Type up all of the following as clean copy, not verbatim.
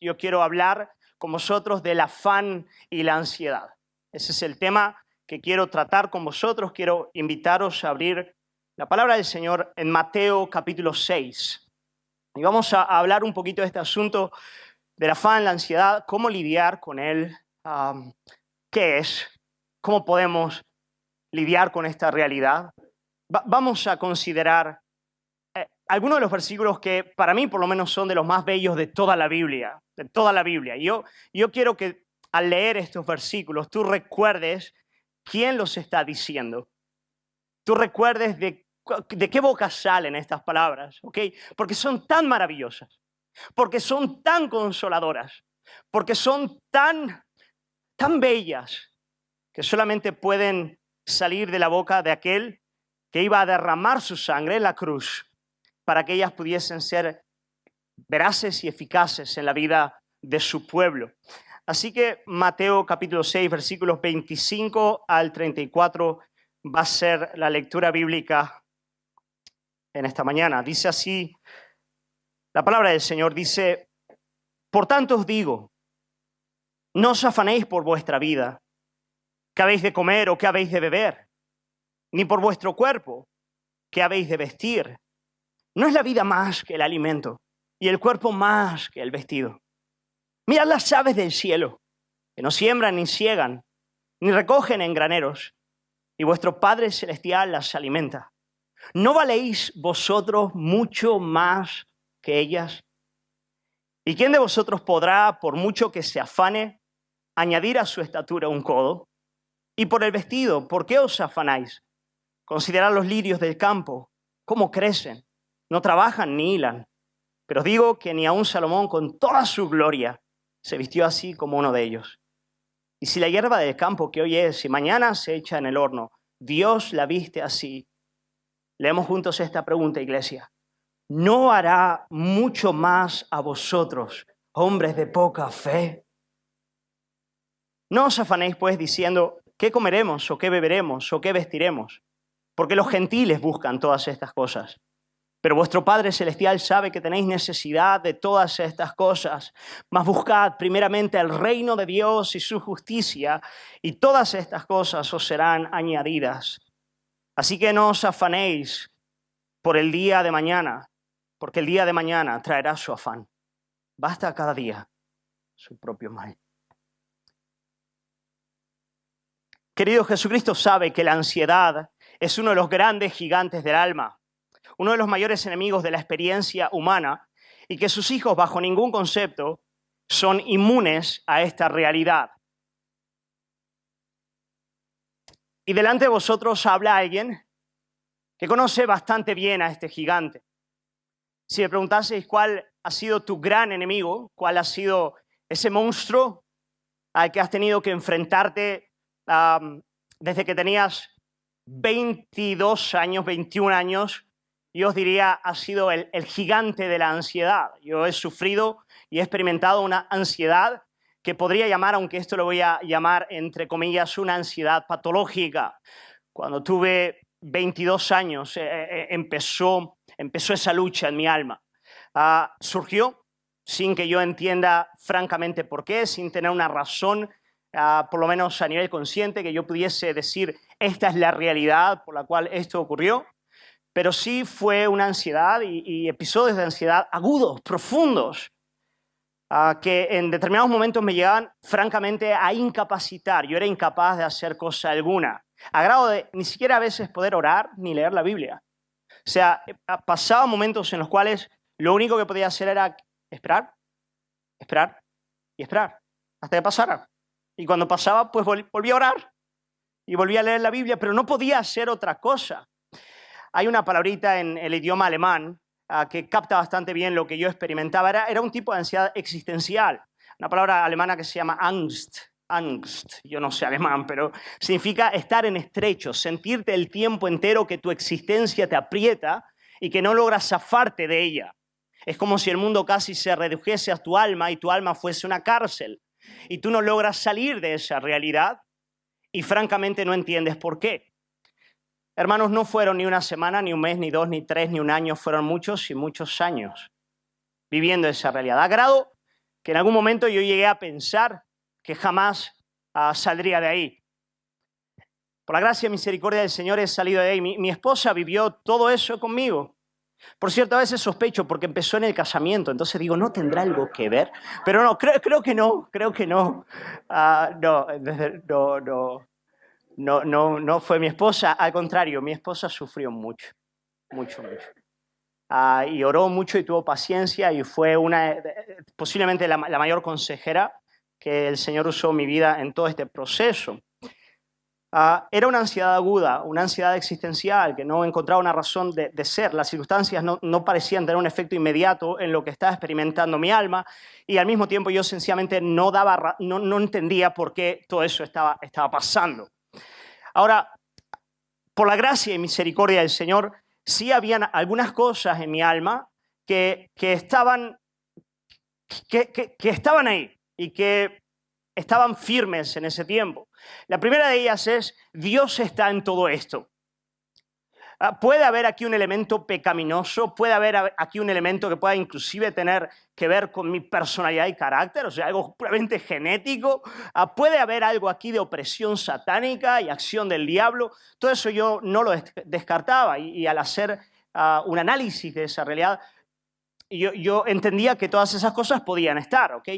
yo quiero hablar con vosotros del afán y la ansiedad. Ese es el tema que quiero tratar con vosotros. Quiero invitaros a abrir la palabra del Señor en Mateo capítulo 6. Y vamos a hablar un poquito de este asunto del afán, la ansiedad, cómo lidiar con él, qué es, cómo podemos lidiar con esta realidad. Vamos a considerar algunos de los versículos que para mí por lo menos son de los más bellos de toda la Biblia, Yo quiero que al leer estos versículos tú recuerdes quién los está diciendo. Tú recuerdes de qué boca salen estas palabras, ¿ok? Porque son tan maravillosas, porque son tan consoladoras, porque son tan bellas que solamente pueden salir de la boca de aquel que iba a derramar su sangre en la cruz para que ellas pudiesen ser veraces y eficaces en la vida de su pueblo. Así que Mateo capítulo 6, versículos 25 al 34 va a ser la lectura bíblica en esta mañana. Dice así, la palabra del Señor dice: por tanto os digo, no os afanéis por vuestra vida, qué habéis de comer o qué habéis de beber, ni por vuestro cuerpo, qué habéis de vestir. ¿No es la vida más que el alimento y el cuerpo más que el vestido? Mirad las aves del cielo, que no siembran ni siegan, ni recogen en graneros, y vuestro Padre Celestial las alimenta. ¿No valéis vosotros mucho más que ellas? ¿Y quién de vosotros podrá, por mucho que se afane, añadir a su estatura un codo? Y por el vestido, ¿por qué os afanáis? Considerad los lirios del campo, cómo crecen, no trabajan ni hilan. Pero digo que ni aun Salomón, con toda su gloria, se vistió así como uno de ellos. Y si la hierba del campo que hoy es y mañana se echa en el horno, Dios la viste así. Leemos juntos esta pregunta, iglesia. ¿No hará mucho más a vosotros, hombres de poca fe? No os afanéis, pues, diciendo, ¿qué comeremos, o qué beberemos, o qué vestiremos? Porque los gentiles buscan todas estas cosas. Pero vuestro Padre Celestial sabe que tenéis necesidad de todas estas cosas. Mas buscad primeramente el reino de Dios y su justicia, y todas estas cosas os serán añadidas. Así que no os afanéis por el día de mañana, porque el día de mañana traerá su afán. Basta cada día su propio mal. Querido, Jesucristo sabe que la ansiedad es uno de los grandes gigantes del alma, uno de los mayores enemigos de la experiencia humana, y que sus hijos bajo ningún concepto son inmunes a esta realidad. Y delante de vosotros habla alguien que conoce bastante bien a este gigante. Si me preguntaseis cuál ha sido tu gran enemigo, cuál ha sido ese monstruo al que has tenido que enfrentarte desde que tenías 22 años, 21 años, yo os diría, ha sido el gigante de la ansiedad. Yo he sufrido y he experimentado una ansiedad que podría llamar, aunque esto lo voy a llamar entre comillas, una ansiedad patológica. Cuando tuve 22 años empezó esa lucha en mi alma. Surgió sin que yo entienda francamente por qué, sin tener una razón, por lo menos a nivel consciente, que yo pudiese decir esta es la realidad por la cual esto ocurrió. Pero sí fue una ansiedad y episodios de ansiedad agudos, profundos, que en determinados momentos me llegaban francamente a incapacitar. Yo era incapaz de hacer cosa alguna, a grado de ni siquiera a veces poder orar ni leer la Biblia. O sea, pasaba momentos en los cuales lo único que podía hacer era esperar, esperar y esperar hasta que pasara. Y cuando pasaba, pues volví a orar y volví a leer la Biblia, pero no podía hacer otra cosa. Hay una palabrita en el idioma alemán que capta bastante bien lo que yo experimentaba. Era un tipo de ansiedad existencial. Una palabra alemana que se llama Angst. Angst, yo no sé alemán, pero significa estar en estrecho, sentirte el tiempo entero que tu existencia te aprieta y que no logras zafarte de ella. Es como si el mundo casi se redujese a tu alma y tu alma fuese una cárcel. Y tú no logras salir de esa realidad y francamente no entiendes por qué. Hermanos, no fueron ni una semana, ni un mes, ni 2, ni 3, ni un año. Fueron muchos y muchos años viviendo esa realidad. A grado que en algún momento yo llegué a pensar que jamás saldría de ahí. Por la gracia y misericordia del Señor he salido de ahí. Mi esposa vivió todo eso conmigo. Por cierto, a veces sospecho porque empezó en el casamiento, entonces digo, ¿no tendrá algo que ver? Pero no, creo que no, creo que no. No fue mi esposa, al contrario, mi esposa sufrió mucho, mucho, mucho. Y oró mucho y tuvo paciencia y fue posiblemente la mayor consejera que el Señor usó en mi vida en todo este proceso. Era una ansiedad aguda, una ansiedad existencial que no encontraba una razón de ser. Las circunstancias no parecían tener un efecto inmediato en lo que estaba experimentando mi alma y al mismo tiempo yo sencillamente no entendía por qué todo eso estaba pasando. Ahora, por la gracia y misericordia del Señor, sí habían algunas cosas en mi alma que estaban ahí y que estaban firmes en ese tiempo. La primera de ellas es, Dios está en todo esto. Puede haber aquí un elemento pecaminoso, puede haber aquí un elemento que pueda inclusive tener que ver con mi personalidad y carácter, o sea, algo puramente genético. Puede haber algo aquí de opresión satánica y acción del diablo. Todo eso yo no lo descartaba y al hacer un análisis de esa realidad, yo entendía que todas esas cosas podían estar, ¿ok?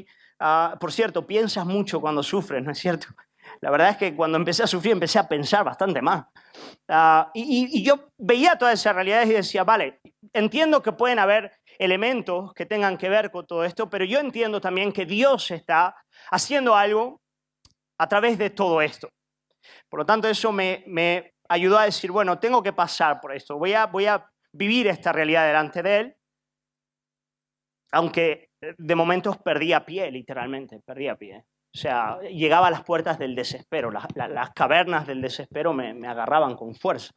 Por cierto, piensas mucho cuando sufres, ¿no es cierto? La verdad es que cuando empecé a sufrir empecé a pensar bastante más. Y yo veía todas esas realidades y decía, vale, entiendo que pueden haber elementos que tengan que ver con todo esto, pero yo entiendo también que Dios está haciendo algo a través de todo esto. Por lo tanto, eso me ayudó a decir, bueno, tengo que pasar por esto, voy a vivir esta realidad delante de Él, aunque de momentos perdía pie, literalmente, perdía pie. O sea, llegaba a las puertas del desespero, las cavernas del desespero me agarraban con fuerza.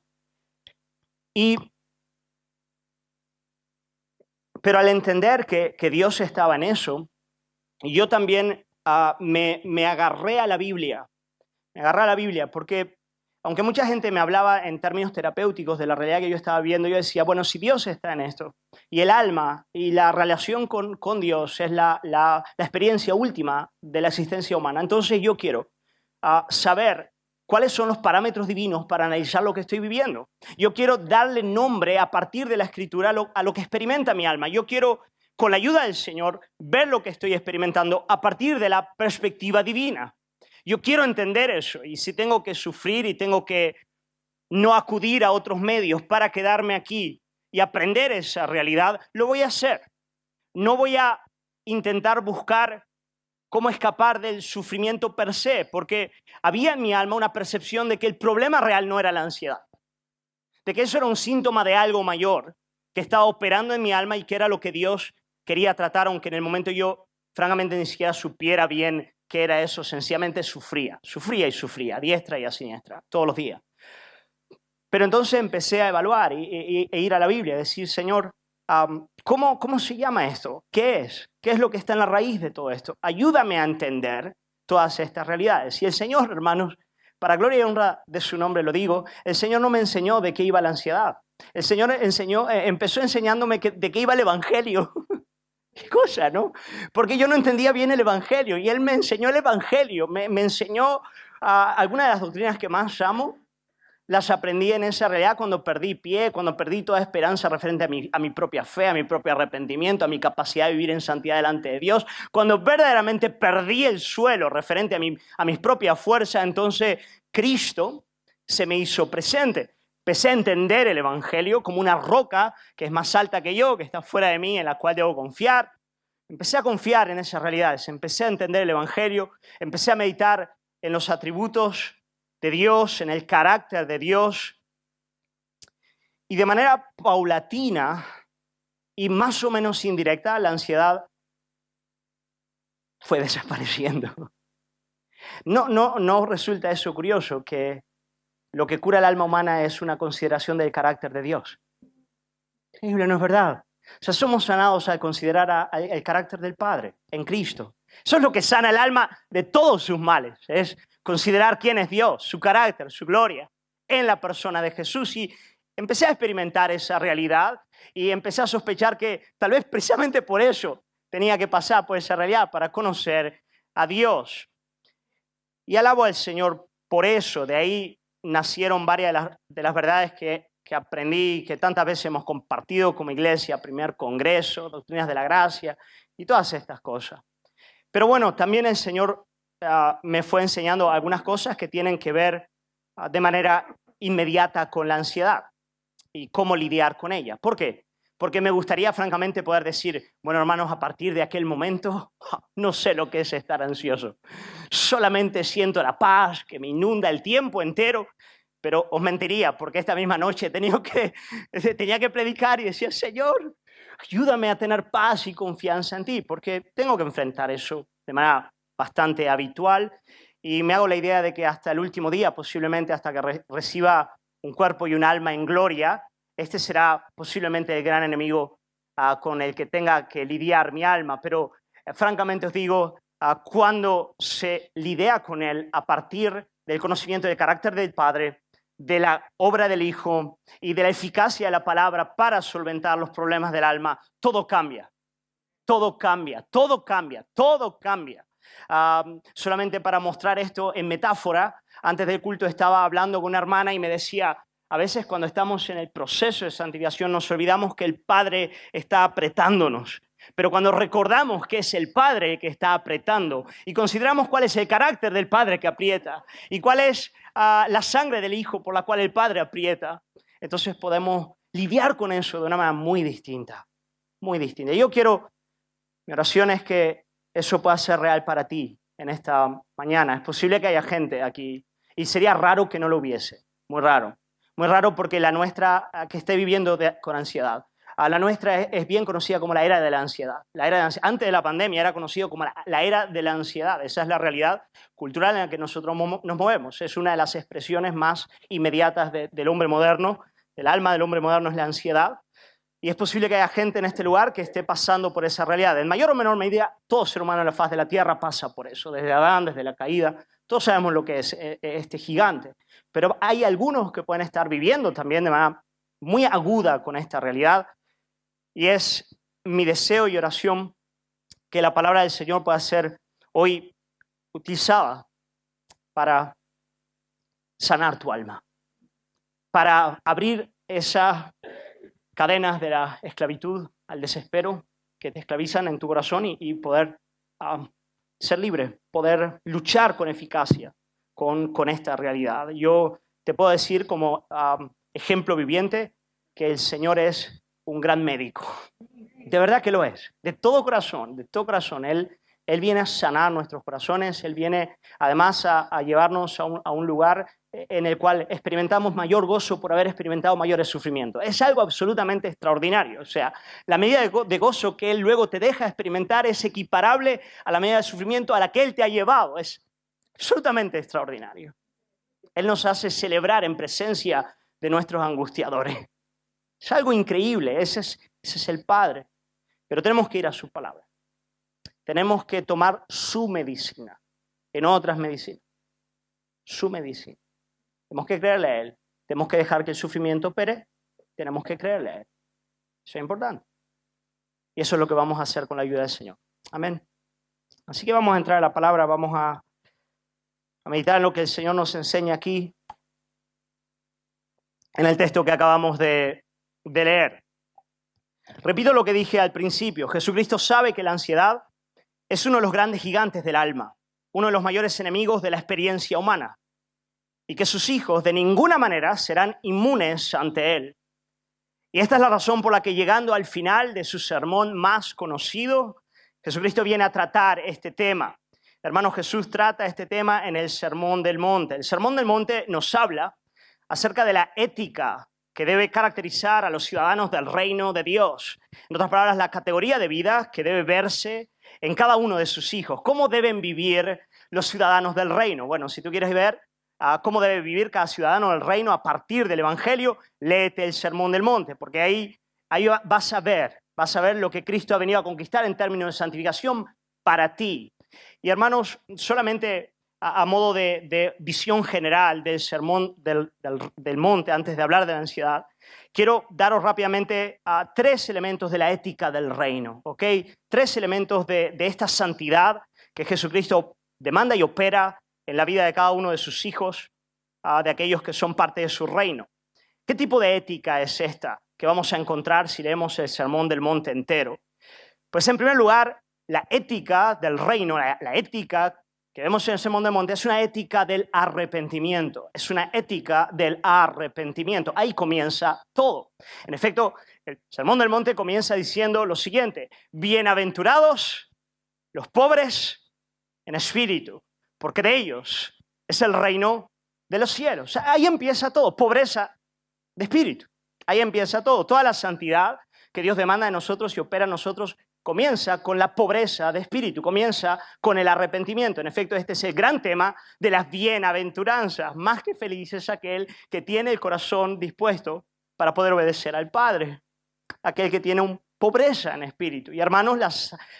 Pero al entender que Dios estaba en eso, yo también me agarré a la Biblia. Me agarré a la Biblia porque, aunque mucha gente me hablaba en términos terapéuticos de la realidad que yo estaba viendo, yo decía, bueno, si Dios está en esto, y el alma y la relación con Dios es la experiencia última de la existencia humana, entonces yo quiero saber cuáles son los parámetros divinos para analizar lo que estoy viviendo. Yo quiero darle nombre a partir de la Escritura a lo que experimenta mi alma. Yo quiero, con la ayuda del Señor, ver lo que estoy experimentando a partir de la perspectiva divina. Yo quiero entender eso, y si tengo que sufrir y tengo que no acudir a otros medios para quedarme aquí y aprender esa realidad, lo voy a hacer. No voy a intentar buscar cómo escapar del sufrimiento per se, porque había en mi alma una percepción de que el problema real no era la ansiedad, de que eso era un síntoma de algo mayor que estaba operando en mi alma y que era lo que Dios quería tratar, aunque en el momento yo francamente ni siquiera supiera bien qué era eso, sencillamente sufría, a diestra y a siniestra, todos los días. Pero entonces empecé a evaluar e ir a la Biblia, decir, Señor, ¿cómo se llama esto? ¿Qué es? ¿Qué es lo que está en la raíz de todo esto? Ayúdame a entender todas estas realidades. Y el Señor, hermanos, para gloria y honra de su nombre lo digo, el Señor no me enseñó de qué iba la ansiedad. El Señor empezó enseñándome de qué iba el Evangelio. Qué cosa, ¿no? Porque yo no entendía bien el Evangelio y Él me enseñó el Evangelio, me enseñó algunas de las doctrinas que más amo. Las aprendí en esa realidad cuando perdí pie, cuando perdí toda esperanza referente a mi propia fe, a mi propio arrepentimiento, a mi capacidad de vivir en santidad delante de Dios. Cuando verdaderamente perdí el suelo referente a mis propias fuerzas, entonces Cristo se me hizo presente. Empecé a entender el Evangelio como una roca que es más alta que yo, que está fuera de mí, en la cual debo confiar. Empecé a confiar en esas realidades, empecé a entender el Evangelio, empecé a meditar en los atributos de Dios, en el carácter de Dios. Y de manera paulatina y más o menos indirecta, la ansiedad fue desapareciendo. No resulta eso curioso, que lo que cura el alma humana es una consideración del carácter de Dios. Increíble, ¿no es verdad? O sea, somos sanados al considerar el carácter del Padre en Cristo. Eso es lo que sana el alma de todos sus males, es considerar quién es Dios, su carácter, su gloria en la persona de Jesús. Y empecé a experimentar esa realidad y empecé a sospechar que tal vez precisamente por eso tenía que pasar por esa realidad para conocer a Dios. Y alabo al Señor por eso. De ahí nacieron varias de las verdades que aprendí, que tantas veces hemos compartido como iglesia, primer congreso, doctrinas de la gracia y todas estas cosas. Pero bueno, también el Señor me fue enseñando algunas cosas que tienen que ver de manera inmediata con la ansiedad y cómo lidiar con ella. ¿Por qué? Porque me gustaría francamente poder decir, bueno, hermanos, a partir de aquel momento no sé lo que es estar ansioso. Solamente siento la paz que me inunda el tiempo entero, pero os mentiría porque esta misma noche tenía que predicar y decía, Señor, ayúdame a tener paz y confianza en ti, porque tengo que enfrentar eso de manera bastante habitual y me hago la idea de que hasta el último día, posiblemente hasta que reciba un cuerpo y un alma en gloria, este será posiblemente el gran enemigo con el que tenga que lidiar mi alma, pero francamente os digo, cuando se lidia con él a partir del conocimiento del carácter del Padre, de la obra del Hijo y de la eficacia de la palabra para solventar los problemas del alma, todo cambia, todo cambia, todo cambia, todo cambia. Solamente para mostrar esto en metáfora, antes del culto estaba hablando con una hermana y me decía, a veces cuando estamos en el proceso de santificación nos olvidamos que el Padre está apretándonos. Pero cuando recordamos que es el Padre que está apretando y consideramos cuál es el carácter del Padre que aprieta y cuál es la sangre del Hijo por la cual el Padre aprieta, entonces podemos lidiar con eso de una manera muy distinta, muy distinta. Mi oración es que eso pueda ser real para ti en esta mañana. Es posible que haya gente aquí y sería raro que no lo hubiese, muy raro. Muy raro porque la nuestra que esté viviendo con ansiedad. La nuestra es bien conocida como la era de la ansiedad. Antes de la pandemia era conocido como la era de la ansiedad. Esa es la realidad cultural en la que nosotros nos movemos. Es una de las expresiones más inmediatas del hombre moderno. El alma del hombre moderno es la ansiedad. Y es posible que haya gente en este lugar que esté pasando por esa realidad. En mayor o menor medida, todo ser humano en la faz de la tierra pasa por eso. Desde Adán, desde la caída. Todos sabemos lo que es este gigante. Pero hay algunos que pueden estar viviendo también de manera muy aguda con esta realidad. Y es mi deseo y oración que la palabra del Señor pueda ser hoy utilizada para sanar tu alma, para abrir esas cadenas de la esclavitud al desespero que te esclavizan en tu corazón y poder ser libre, poder luchar con eficacia con esta realidad. Yo te puedo decir como ejemplo viviente que el Señor es un gran médico. De verdad que lo es. De todo corazón, de todo corazón. Él viene a sanar nuestros corazones. Él viene además a llevarnos a un lugar en el cual experimentamos mayor gozo por haber experimentado mayores sufrimientos. Es algo absolutamente extraordinario. O sea, la medida de gozo que Él luego te deja experimentar es equiparable a la medida de sufrimiento a la que Él te ha llevado. Es absolutamente extraordinario. Él nos hace celebrar en presencia de nuestros angustiadores. Es algo increíble, ese es el Padre. Pero tenemos que ir a su palabra. Tenemos que tomar su medicina, y no otras medicinas. Su medicina. Tenemos que creerle a Él. Tenemos que dejar que el sufrimiento opere. Tenemos que creerle a Él. Eso es importante. Y eso es lo que vamos a hacer con la ayuda del Señor. Amén. Así que vamos a entrar a la palabra, vamos a meditar en lo que el Señor nos enseña aquí, en el texto que acabamos de leer. Repito lo que dije al principio. Jesucristo sabe que la ansiedad es uno de los grandes gigantes del alma, uno de los mayores enemigos de la experiencia humana, y que sus hijos de ninguna manera serán inmunes ante él. Y esta es la razón por la que, llegando al final de su sermón más conocido, Jesucristo viene a tratar este tema. Hermano, Jesús trata este tema en el Sermón del Monte. El Sermón del Monte nos habla acerca de la ética que debe caracterizar a los ciudadanos del reino de Dios. En otras palabras, la categoría de vida que debe verse en cada uno de sus hijos. ¿Cómo deben vivir los ciudadanos del reino? Bueno, si tú quieres ver cómo debe vivir cada ciudadano del reino a partir del Evangelio, léete el Sermón del Monte, porque ahí vas a ver lo que Cristo ha venido a conquistar en términos de santificación para ti. Y hermanos, solamente a modo de visión general del sermón del monte, antes de hablar de la ansiedad, quiero daros rápidamente tres elementos de la ética del reino, ¿ok? Tres elementos de esta santidad que Jesucristo demanda y opera en la vida de cada uno de sus hijos, de aquellos que son parte de su reino. ¿Qué tipo de ética es esta que vamos a encontrar si leemos el Sermón del Monte entero? Pues en primer lugar, la ética del reino, la ética que vemos en el Sermón del Monte es una ética del arrepentimiento. Es una ética del arrepentimiento. Ahí comienza todo. En efecto, el Sermón del Monte comienza diciendo lo siguiente: bienaventurados los pobres en espíritu, porque de ellos es el reino de los cielos. Ahí empieza todo, pobreza de espíritu. Ahí empieza todo. Toda la santidad que Dios demanda de nosotros y opera en nosotros comienza con la pobreza de espíritu, comienza con el arrepentimiento. En efecto, este es el gran tema de las bienaventuranzas. Más que feliz es aquel que tiene el corazón dispuesto para poder obedecer al Padre, aquel que tiene pobreza en espíritu. Y hermanos,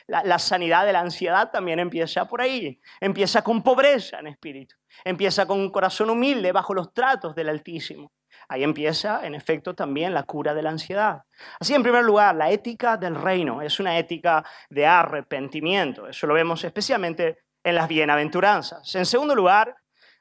la sanidad de la ansiedad también empieza por ahí. Empieza con pobreza en espíritu. Empieza con un corazón humilde bajo los tratos del Altísimo. Ahí empieza, en efecto, también la cura de la ansiedad. Así, en primer lugar, la ética del reino es una ética de arrepentimiento. Eso lo vemos especialmente en las bienaventuranzas. En segundo lugar,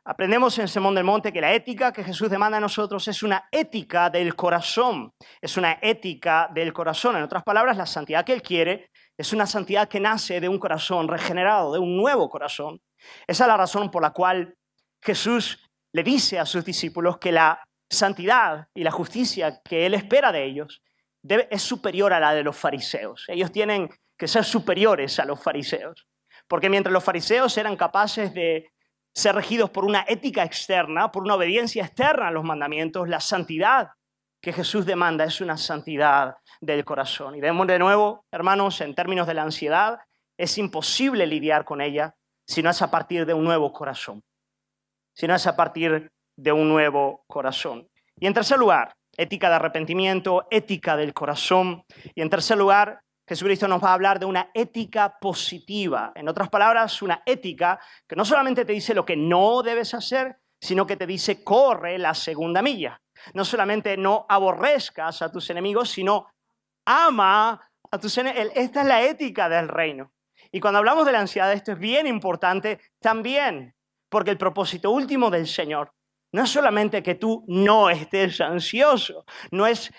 aprendemos en el Sermón del Monte que la ética que Jesús demanda a nosotros es una ética del corazón. Es una ética del corazón. En otras palabras, la santidad que Él quiere es una santidad que nace de un corazón regenerado, de un nuevo corazón. Esa es la razón por la cual Jesús le dice a sus discípulos que la santidad y la justicia que Él espera de ellos es superior a la de los fariseos. Ellos tienen que ser superiores a los fariseos. Porque mientras los fariseos eran capaces de ser regidos por una ética externa, por una obediencia externa a los mandamientos, la santidad que Jesús demanda es una santidad del corazón. Y vemos de nuevo, hermanos, en términos de la ansiedad, es imposible lidiar con ella si no es a partir de un nuevo corazón. Si no es a partir de un nuevo corazón. Y en tercer lugar, ética de arrepentimiento, ética del corazón. Y en tercer lugar, Jesucristo nos va a hablar de una ética positiva. En otras palabras, una ética que no solamente te dice lo que no debes hacer, sino que te dice corre la segunda milla. No solamente no aborrezcas a tus enemigos, sino ama a tus enemigos. Esta es la ética del reino. Y cuando hablamos de la ansiedad, esto es bien importante también, porque el propósito último del Señor no es solamente que tú no estés ansioso, no es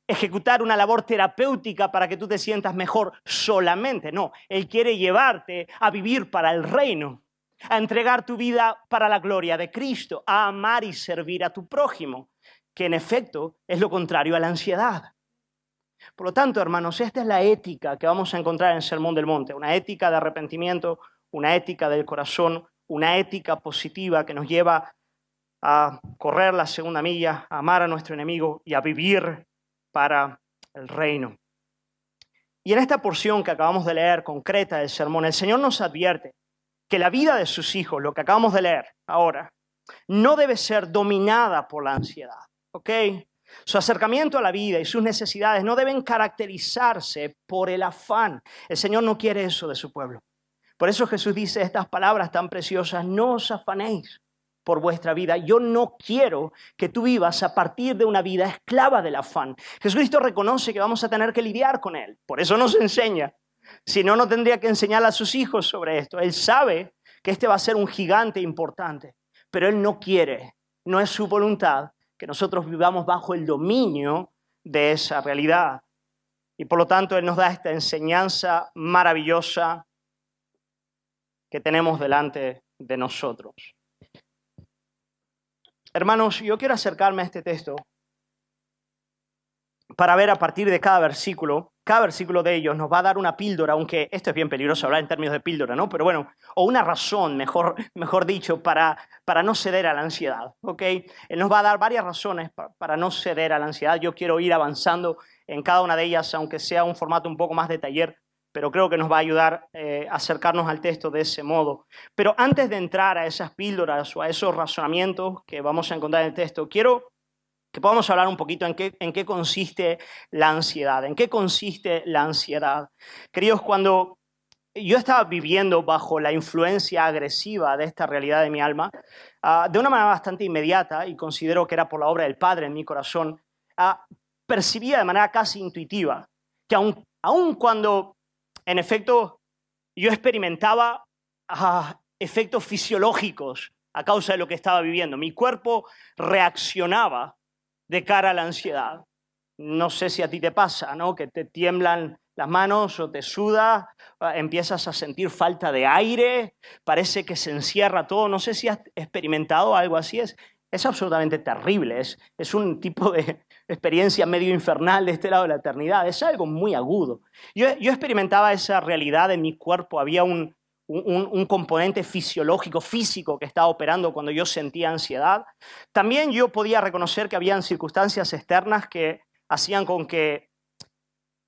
ejecutar una labor terapéutica para que tú te sientas mejor solamente, no. Él quiere llevarte a vivir para el reino, a entregar tu vida para la gloria de Cristo, a amar y servir a tu prójimo, que en efecto es lo contrario a la ansiedad. Por lo tanto, hermanos, esta es la ética que vamos a encontrar en el Sermón del Monte, una ética de arrepentimiento, una ética del corazón, una ética positiva que nos lleva a correr la segunda milla, a amar a nuestro enemigo y a vivir para el reino. Y en esta porción que acabamos de leer, concreta del sermón, el Señor nos advierte que la vida de sus hijos, lo que acabamos de leer ahora, no debe ser dominada por la ansiedad, ¿ok? Su acercamiento a la vida y sus necesidades no deben caracterizarse por el afán. El Señor no quiere eso de su pueblo. Por eso Jesús dice estas palabras tan preciosas: no os afanéis por vuestra vida. Yo no quiero que tú vivas a partir de una vida esclava del afán. Jesucristo reconoce que vamos a tener que lidiar con Él. Por eso nos enseña. Si no, no tendría que enseñar a sus hijos sobre esto. Él sabe que este va a ser un gigante importante, pero Él no quiere, no es su voluntad que nosotros vivamos bajo el dominio de esa realidad. Y por lo tanto, Él nos da esta enseñanza maravillosa que tenemos delante de nosotros. Hermanos, yo quiero acercarme a este texto para ver a partir de cada versículo de ellos nos va a dar una píldora, aunque esto es bien peligroso hablar en términos de píldora, ¿no? Pero bueno, o una razón, mejor dicho, para no ceder a la ansiedad, ¿ok? Él nos va a dar varias razones para no ceder a la ansiedad. Yo quiero ir avanzando en cada una de ellas, aunque sea un formato un poco más de taller, pero creo que nos va a ayudar a acercarnos al texto de ese modo. Pero antes de entrar a esas píldoras o a esos razonamientos que vamos a encontrar en el texto, quiero que podamos hablar un poquito en qué consiste la ansiedad. ¿En qué consiste la ansiedad? Queridos, cuando yo estaba viviendo bajo la influencia agresiva de esta realidad de mi alma de una manera bastante inmediata, y considero que era por la obra del Padre en mi corazón. Percibía de manera casi intuitiva que aun cuando en efecto yo experimentaba efectos fisiológicos a causa de lo que estaba viviendo, mi cuerpo reaccionaba de cara a la ansiedad. No sé si a ti te pasa, ¿no? Que te tiemblan las manos o te suda, empiezas a sentir falta de aire, parece que se encierra todo. No sé si has experimentado algo así. Es absolutamente terrible, es un tipo de experiencia medio infernal de este lado de la eternidad, es algo muy agudo. Yo experimentaba esa realidad en mi cuerpo, había un componente fisiológico, físico que estaba operando cuando yo sentía ansiedad. También yo podía reconocer que habían circunstancias externas que hacían con que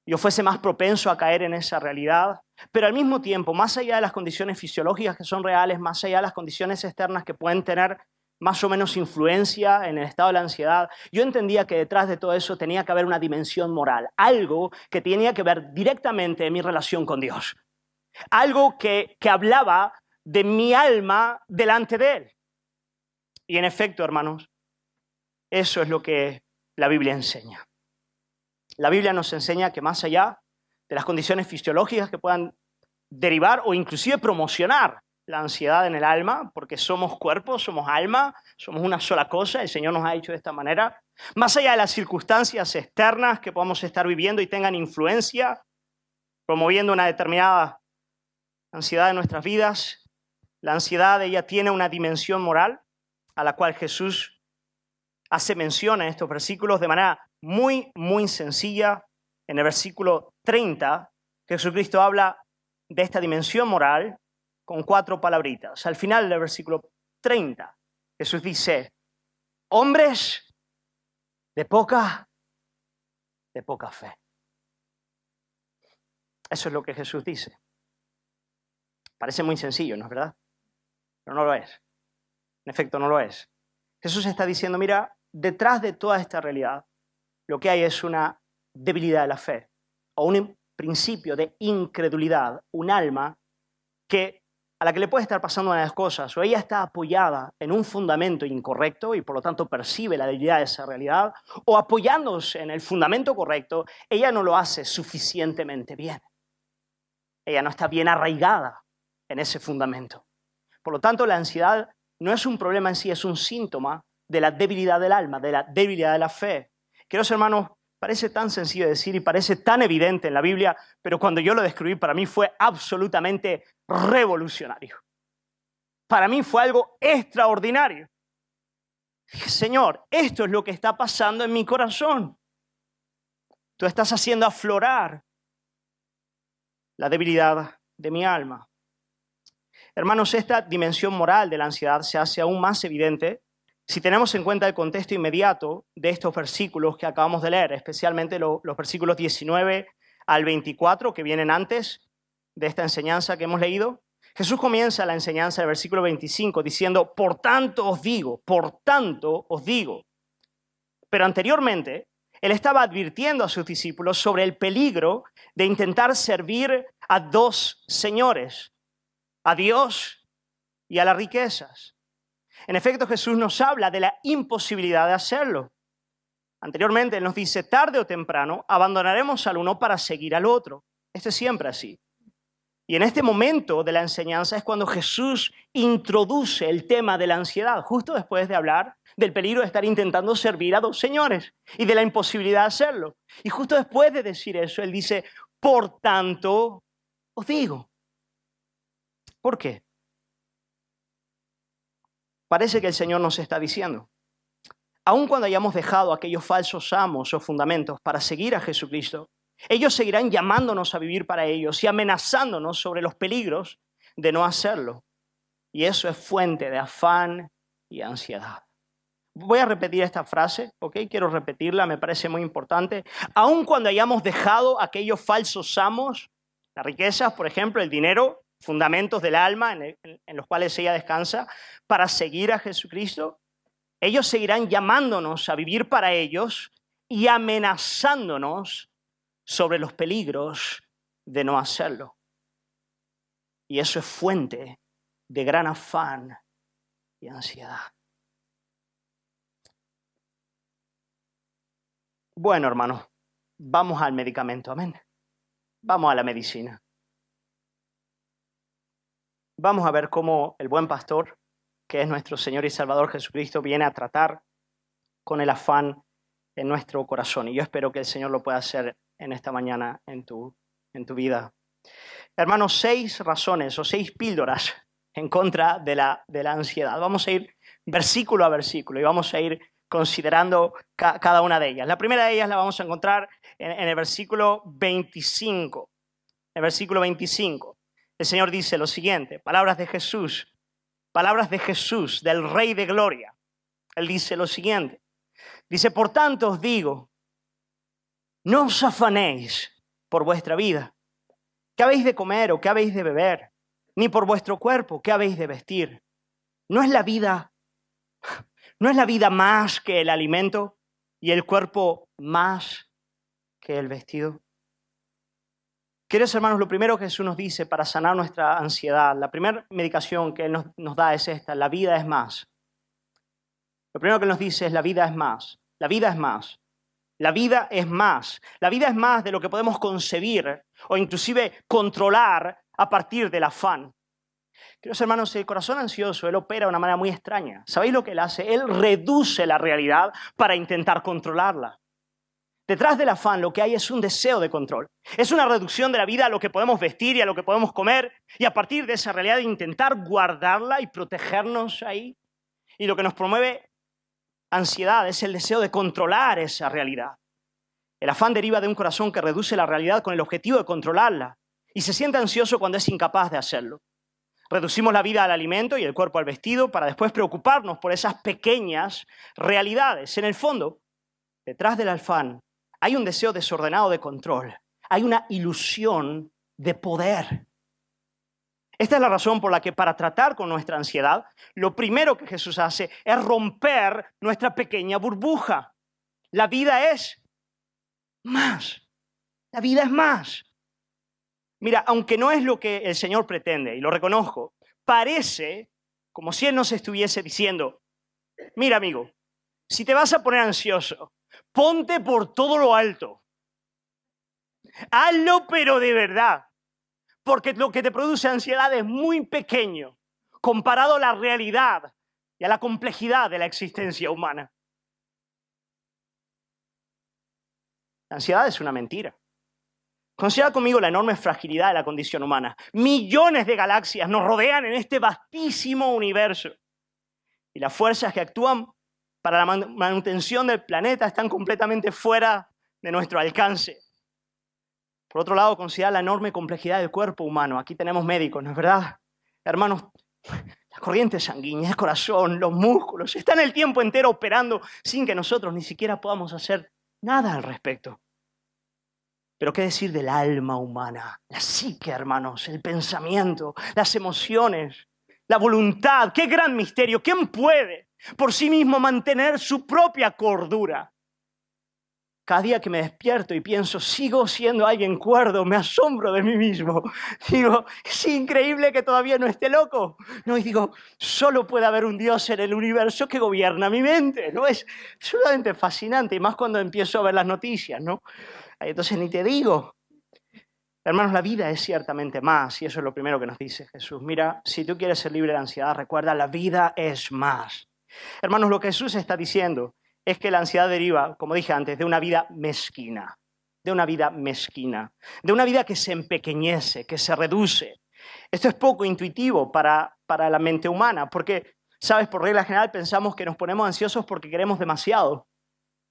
yo fuese más propenso a caer en esa realidad, pero al mismo tiempo, más allá de las condiciones fisiológicas que son reales, más allá de las condiciones externas que pueden tener más o menos influencia en el estado de la ansiedad, yo entendía que detrás de todo eso tenía que haber una dimensión moral, algo que tenía que ver directamente en mi relación con Dios, algo que hablaba de mi alma delante de Él. Y en efecto, hermanos, eso es lo que la Biblia enseña. La Biblia nos enseña que más allá de las condiciones fisiológicas que puedan derivar o inclusive promocionar la ansiedad en el alma, porque somos cuerpo, somos alma, somos una sola cosa, el Señor nos ha hecho de esta manera, más allá de las circunstancias externas que podamos estar viviendo y tengan influencia, promoviendo una determinada ansiedad en nuestras vidas, la ansiedad, ella tiene una dimensión moral a la cual Jesús hace mención en estos versículos de manera muy, muy sencilla. En el versículo 30, Jesucristo habla de esta dimensión moral con 4 palabritas. Al final del versículo 30, Jesús dice, hombres de poca fe. Eso es lo que Jesús dice. Parece muy sencillo, ¿no es verdad? Pero no lo es. En efecto, no lo es. Jesús está diciendo, mira, detrás de toda esta realidad, lo que hay es una debilidad de la fe, o un principio de incredulidad, un alma a la que le puede estar pasando una de las cosas, o ella está apoyada en un fundamento incorrecto y por lo tanto percibe la debilidad de esa realidad, o apoyándose en el fundamento correcto, ella no lo hace suficientemente bien. Ella no está bien arraigada en ese fundamento. Por lo tanto, la ansiedad no es un problema en sí, es un síntoma de la debilidad del alma, de la debilidad de la fe. Queridos hermanos, parece tan sencillo de decir y parece tan evidente en la Biblia, pero cuando yo lo describí para mí fue absolutamente revolucionario. Para mí fue algo extraordinario. Dije, Señor, esto es lo que está pasando en mi corazón. Tú estás haciendo aflorar la debilidad de mi alma. Hermanos, esta dimensión moral de la ansiedad se hace aún más evidente si tenemos en cuenta el contexto inmediato de estos versículos que acabamos de leer, especialmente los versículos 19 al 24 que vienen antes de esta enseñanza que hemos leído. Jesús comienza la enseñanza del versículo 25 diciendo, por tanto os digo. Pero anteriormente, Él estaba advirtiendo a sus discípulos sobre el peligro de intentar servir a 2 señores, a Dios y a las riquezas. En efecto, Jesús nos habla de la imposibilidad de hacerlo. Anteriormente, Él nos dice, tarde o temprano, abandonaremos al uno para seguir al otro. Esto es siempre así. Y en este momento de la enseñanza es cuando Jesús introduce el tema de la ansiedad, justo después de hablar del peligro de estar intentando servir a 2 señores y de la imposibilidad de hacerlo. Y justo después de decir eso, Él dice, por tanto, os digo. ¿Por qué? Parece que el Señor nos está diciendo, aun cuando hayamos dejado aquellos falsos amos o fundamentos para seguir a Jesucristo, ellos seguirán llamándonos a vivir para ellos y amenazándonos sobre los peligros de no hacerlo. Y eso es fuente de afán y ansiedad. Voy a repetir esta frase, ¿ok? Quiero repetirla, me parece muy importante. Aun cuando hayamos dejado aquellos falsos amos, las riquezas, por ejemplo, el dinero, fundamentos del alma en los cuales ella descansa, para seguir a Jesucristo, ellos seguirán llamándonos a vivir para ellos y amenazándonos sobre los peligros de no hacerlo. Y eso es fuente de gran afán y ansiedad. Bueno, hermanos, vamos al medicamento, amén. Vamos a la medicina. Vamos a ver cómo el buen pastor, que es nuestro Señor y Salvador Jesucristo, viene a tratar con el afán en nuestro corazón. Y yo espero que el Señor lo pueda hacer en esta mañana en tu vida. Hermanos, 6 razones o 6 píldoras en contra de la ansiedad. Vamos a ir versículo a versículo y vamos a ir considerando cada una de ellas. La primera de ellas la vamos a encontrar en el versículo 25. El versículo 25. El Señor dice lo siguiente, palabras de Jesús, del Rey de Gloria. Él dice lo siguiente. Dice, por tanto os digo, no os afanéis por vuestra vida. ¿Qué habéis de comer o qué habéis de beber? Ni por vuestro cuerpo, ¿qué habéis de vestir? ¿No es la vida más que el alimento y el cuerpo más que el vestido? Queridos hermanos, lo primero que Jesús nos dice para sanar nuestra ansiedad, la primera medicación que Él nos da es esta, la vida es más. Lo primero que nos dice es la vida es más. La vida es más. La vida es más. La vida es más de lo que podemos concebir o inclusive controlar a partir del afán. Queridos hermanos, el corazón ansioso, él opera de una manera muy extraña. ¿Sabéis lo que él hace? Él reduce la realidad para intentar controlarla. Detrás del afán lo que hay es un deseo de control. Es una reducción de la vida a lo que podemos vestir y a lo que podemos comer y a partir de esa realidad intentar guardarla y protegernos ahí. Y lo que nos promueve ansiedad es el deseo de controlar esa realidad. El afán deriva de un corazón que reduce la realidad con el objetivo de controlarla y se siente ansioso cuando es incapaz de hacerlo. Reducimos la vida al alimento y el cuerpo al vestido para después preocuparnos por esas pequeñas realidades. En el fondo, detrás del afán, hay un deseo desordenado de control. Hay una ilusión de poder. Esta es la razón por la que para tratar con nuestra ansiedad, lo primero que Jesús hace es romper nuestra pequeña burbuja. La vida es más. La vida es más. Mira, aunque no es lo que el Señor pretende, y lo reconozco, parece como si Él nos estuviese diciendo, mira amigo, si te vas a poner ansioso, ponte por todo lo alto. Hazlo, pero de verdad. Porque lo que te produce ansiedad es muy pequeño comparado a la realidad y a la complejidad de la existencia humana. La ansiedad es una mentira. Considera conmigo la enorme fragilidad de la condición humana. Millones de galaxias nos rodean en este vastísimo universo. Y las fuerzas que actúan para la manutención del planeta están completamente fuera de nuestro alcance. Por otro lado, considera la enorme complejidad del cuerpo humano. Aquí tenemos médicos, ¿no es verdad? Hermanos, las corrientes sanguíneas, el corazón, los músculos, están el tiempo entero operando sin que nosotros ni siquiera podamos hacer nada al respecto. Pero ¿qué decir del alma humana? La psique, hermanos, el pensamiento, las emociones, la voluntad. ¡Qué gran misterio! ¿Quién puede por sí mismo mantener su propia cordura? Cada día que me despierto y pienso, sigo siendo alguien cuerdo, me asombro de mí mismo. Digo, es increíble que todavía no esté loco. No, y digo, solo puede haber un Dios en el universo que gobierna mi mente. ¿No? Es absolutamente fascinante, y más cuando empiezo a ver las noticias, ¿no? Entonces ni te digo. Hermanos, la vida es ciertamente más, y eso es lo primero que nos dice Jesús. Mira, si tú quieres ser libre de ansiedad, recuerda, la vida es más. Hermanos, lo que Jesús está diciendo es que la ansiedad deriva, como dije antes, de una vida mezquina, de una vida que se empequeñece, que se reduce. Esto es poco intuitivo para la mente humana, porque, ¿sabes? Por regla general pensamos que nos ponemos ansiosos porque queremos demasiado,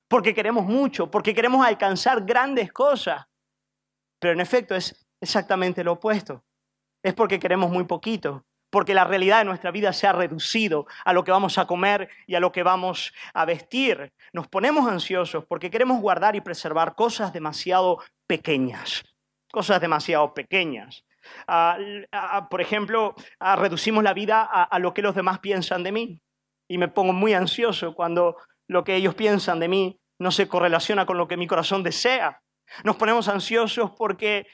porque queremos mucho, porque queremos alcanzar grandes cosas. Pero en efecto es exactamente lo opuesto. Es porque queremos muy poquito, porque la realidad de nuestra vida se ha reducido a lo que vamos a comer y a lo que vamos a vestir. Nos ponemos ansiosos porque queremos guardar y preservar cosas demasiado pequeñas. Por ejemplo, reducimos la vida a lo que los demás piensan de mí. Y me pongo muy ansioso cuando lo que ellos piensan de mí no se correlaciona con lo que mi corazón desea. Nos ponemos ansiosos porque,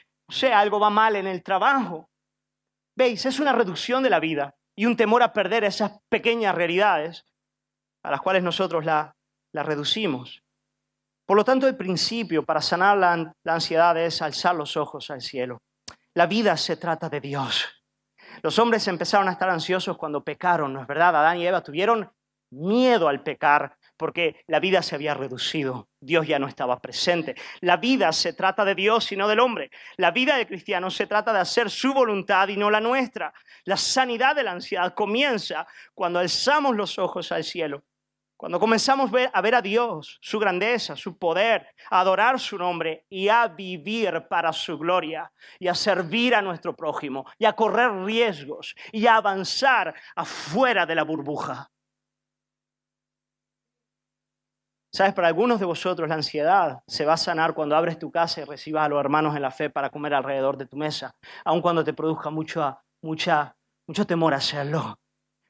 algo va mal en el trabajo. ¿Veis? Es una reducción de la vida y un temor a perder esas pequeñas realidades a las cuales nosotros la reducimos. Por lo tanto, el principio para sanar la ansiedad es alzar los ojos al cielo. La vida se trata de Dios. Los hombres empezaron a estar ansiosos cuando pecaron, ¿no es verdad? Adán y Eva tuvieron miedo al pecar porque la vida se había reducido. Dios ya no estaba presente. La vida se trata de Dios y no del hombre. La vida del cristiano se trata de hacer su voluntad y no la nuestra. La sanidad de la ansiedad comienza cuando alzamos los ojos al cielo. Cuando comenzamos a ver a Dios, su grandeza, su poder, a adorar su nombre y a vivir para su gloria y a servir a nuestro prójimo y a correr riesgos y a avanzar afuera de la burbuja. ¿Sabes? Para algunos de vosotros la ansiedad se va a sanar cuando abres tu casa y recibas a los hermanos en la fe para comer alrededor de tu mesa, aun cuando te produzca mucho temor hacerlo.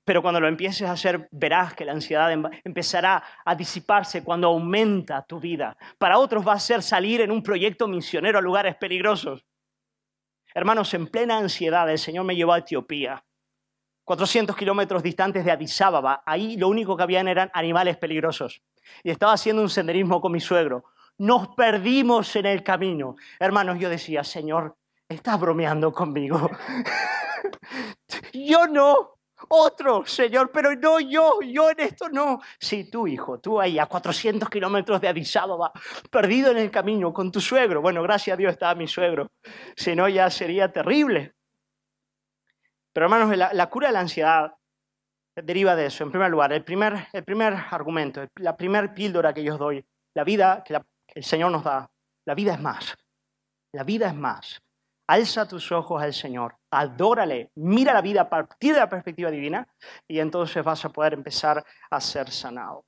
Pero cuando lo empieces a hacer, verás que la ansiedad empezará a disiparse cuando aumenta tu vida. Para otros va a ser salir en un proyecto misionero a lugares peligrosos. Hermanos, en plena ansiedad, el Señor me llevó a Etiopía, 400 kilómetros distantes de Addis Ababa. Ahí lo único que habían eran animales peligrosos. Y estaba haciendo un senderismo con mi suegro. Nos perdimos en el camino. Hermanos, yo decía, Señor, estás bromeando conmigo. Yo no. Otro, Señor, pero no yo en esto no. Sí, tú, hijo, tú ahí a 400 kilómetros de Addis Ababa, perdido en el camino con tu suegro. Bueno, gracias a Dios estaba mi suegro, si no ya sería terrible. Pero hermanos, la cura de la ansiedad deriva de eso. En primer lugar, el primer argumento, la primera píldora que yo os doy, la vida que el Señor nos da, la vida es más. La vida es más. Alza tus ojos al Señor, adórale, mira la vida a partir de la perspectiva divina y entonces vas a poder empezar a ser sanado.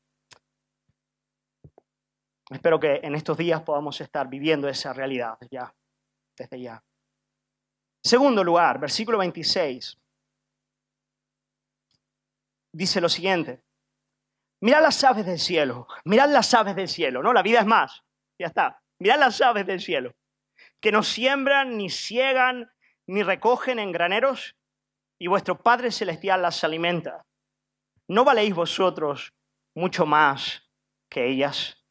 Espero que en estos días podamos estar viviendo esa realidad ya, desde ya. Segundo lugar, versículo 26, dice lo siguiente: mirad las aves del cielo, ¿no? La vida es más, ya está. Mirad las aves del cielo, que no siembran, ni ciegan, ni recogen en graneros, y vuestro Padre Celestial las alimenta. ¿No valéis vosotros mucho más que ellas?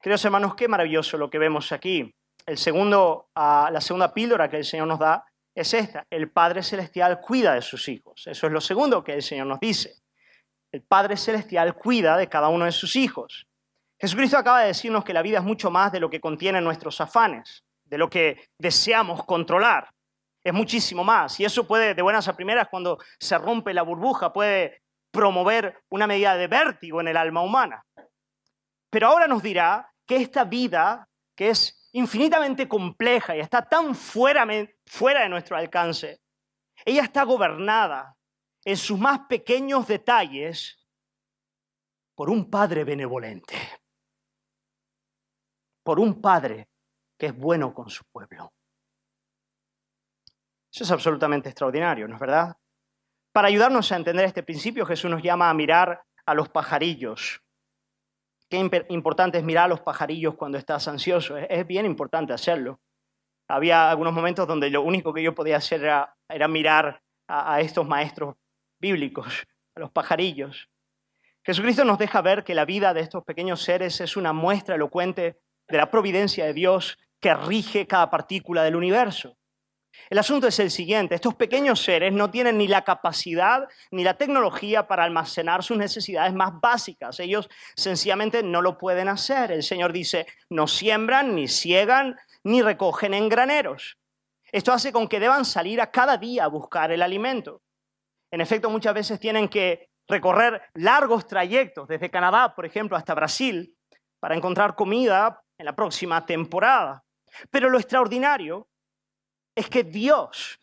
Queridos hermanos, qué maravilloso lo que vemos aquí. La segunda píldora que el Señor nos da es esta: el Padre Celestial cuida de sus hijos. Eso es lo segundo que el Señor nos dice. El Padre Celestial cuida de cada uno de sus hijos. Jesucristo acaba de decirnos que la vida es mucho más de lo que contienen nuestros afanes, de lo que deseamos controlar. Es muchísimo más. Y eso puede, de buenas a primeras, cuando se rompe la burbuja, puede promover una medida de vértigo en el alma humana. Pero ahora nos dirá que esta vida, que es infinitamente compleja y está tan fuera de nuestro alcance, ella está gobernada en sus más pequeños detalles por un Padre benevolente. Por un Padre que es bueno con su pueblo. Eso es absolutamente extraordinario, ¿no es verdad? Para ayudarnos a entender este principio, Jesús nos llama a mirar a los pajarillos. Qué importante es mirar a los pajarillos cuando estás ansioso. Es bien importante hacerlo. Había algunos momentos donde lo único que yo podía hacer era mirar a estos maestros bíblicos, a los pajarillos. Jesucristo nos deja ver que la vida de estos pequeños seres es una muestra elocuente de la providencia de Dios que rige cada partícula del universo. El asunto es el siguiente: estos pequeños seres no tienen ni la capacidad ni la tecnología para almacenar sus necesidades más básicas. Ellos sencillamente no lo pueden hacer. El Señor dice, no siembran, ni ciegan, ni recogen en graneros. Esto hace con que deban salir a cada día a buscar el alimento. En efecto, muchas veces tienen que recorrer largos trayectos, desde Canadá, por ejemplo, hasta Brasil, para encontrar comida en la próxima temporada. Pero lo extraordinario es que Dios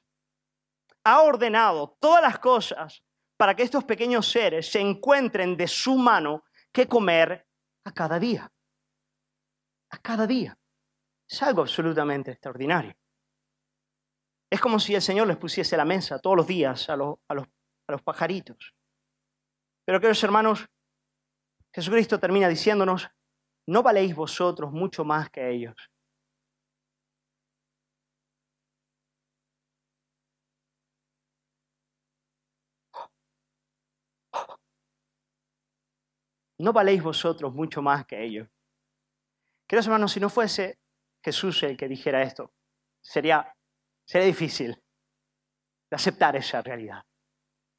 ha ordenado todas las cosas para que estos pequeños seres se encuentren de su mano que comer a cada día. A cada día. Es algo absolutamente extraordinario. Es como si el Señor les pusiese la mesa todos los días a los pajaritos. Pero, queridos hermanos, Jesucristo termina diciéndonos, ¿no valéis vosotros mucho más que ellos? ¿no valéis vosotros mucho más que ellos? Queridos hermanos, si no fuese Jesús el que dijera esto, sería difícil de aceptar esa realidad.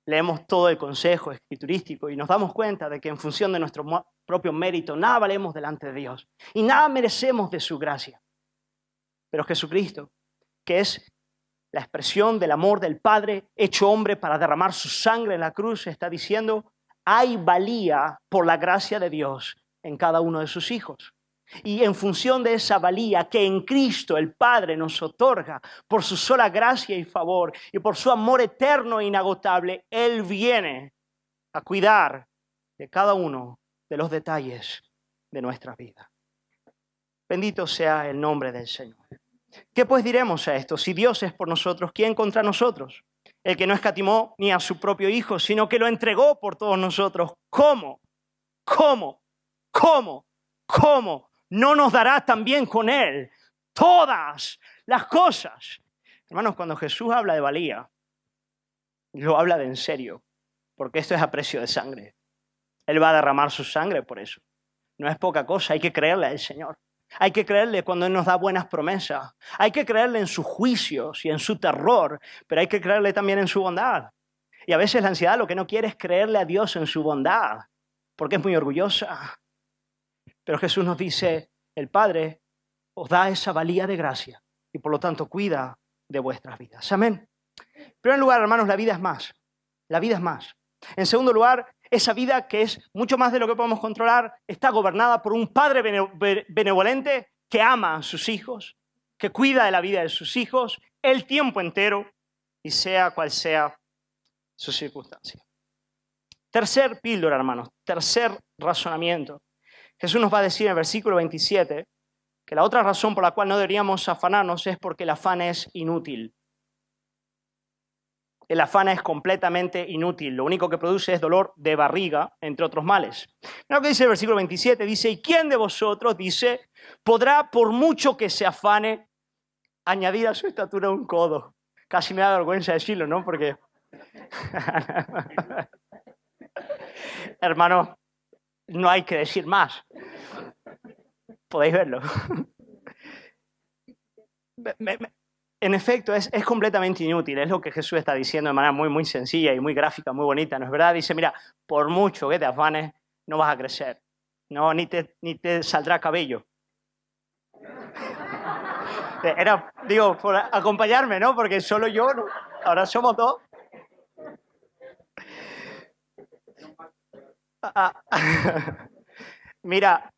Leemos todo el consejo escriturístico y nos damos cuenta de que en función de nuestro propio mérito, nada valemos delante de Dios y nada merecemos de su gracia. Pero Jesucristo, que es la expresión del amor del Padre hecho hombre para derramar su sangre en la cruz, está diciendo, hay valía por la gracia de Dios en cada uno de sus hijos. Y en función de esa valía que en Cristo el Padre nos otorga por su sola gracia y favor y por su amor eterno e inagotable, Él viene a cuidar de cada uno de los detalles de nuestra vida. Bendito sea el nombre del Señor. ¿Qué pues diremos a esto? Si Dios es por nosotros, ¿quién contra nosotros? El que no escatimó ni a su propio Hijo, sino que lo entregó por todos nosotros. ¿Cómo no nos dará también con Él todas las cosas? Hermanos, cuando Jesús habla de valía, lo habla de en serio, porque esto es a precio de sangre. Él va a derramar su sangre por eso. No es poca cosa, hay que creerle al Señor. Hay que creerle cuando Él nos da buenas promesas. Hay que creerle en sus juicios y en su terror, pero hay que creerle también en su bondad. Y a veces la ansiedad lo que no quiere es creerle a Dios en su bondad, porque es muy orgullosa. Pero Jesús nos dice, el Padre os da esa valía de gracia y por lo tanto cuida de vuestras vidas. Amén. En primer lugar, hermanos, la vida es más. La vida es más. En segundo lugar, esa vida que es mucho más de lo que podemos controlar, está gobernada por un Padre benevolente que ama a sus hijos, que cuida de la vida de sus hijos el tiempo entero y sea cual sea su circunstancia. Tercer píldora, hermanos, tercer razonamiento. Jesús nos va a decir en el versículo 27 que la otra razón por la cual no deberíamos afanarnos es porque el afán es inútil. El afán es completamente inútil. Lo único que produce es dolor de barriga, entre otros males. Mira lo que dice el versículo 27. Dice, ¿y quién de vosotros, dice, podrá, por mucho que se afane, añadir a su estatura un codo? Casi me da vergüenza decirlo, ¿no? Porque, hermano, no hay que decir más. Podéis verlo. En efecto, es completamente inútil. Es lo que Jesús está diciendo de manera muy, muy sencilla y muy gráfica, muy bonita, ¿no es verdad? Dice, mira, por mucho que te afanes, no vas a crecer. No, ni te saldrá cabello. Era, digo, por acompañarme, ¿no? Porque solo yo, ¿no? Ahora somos dos. Mira,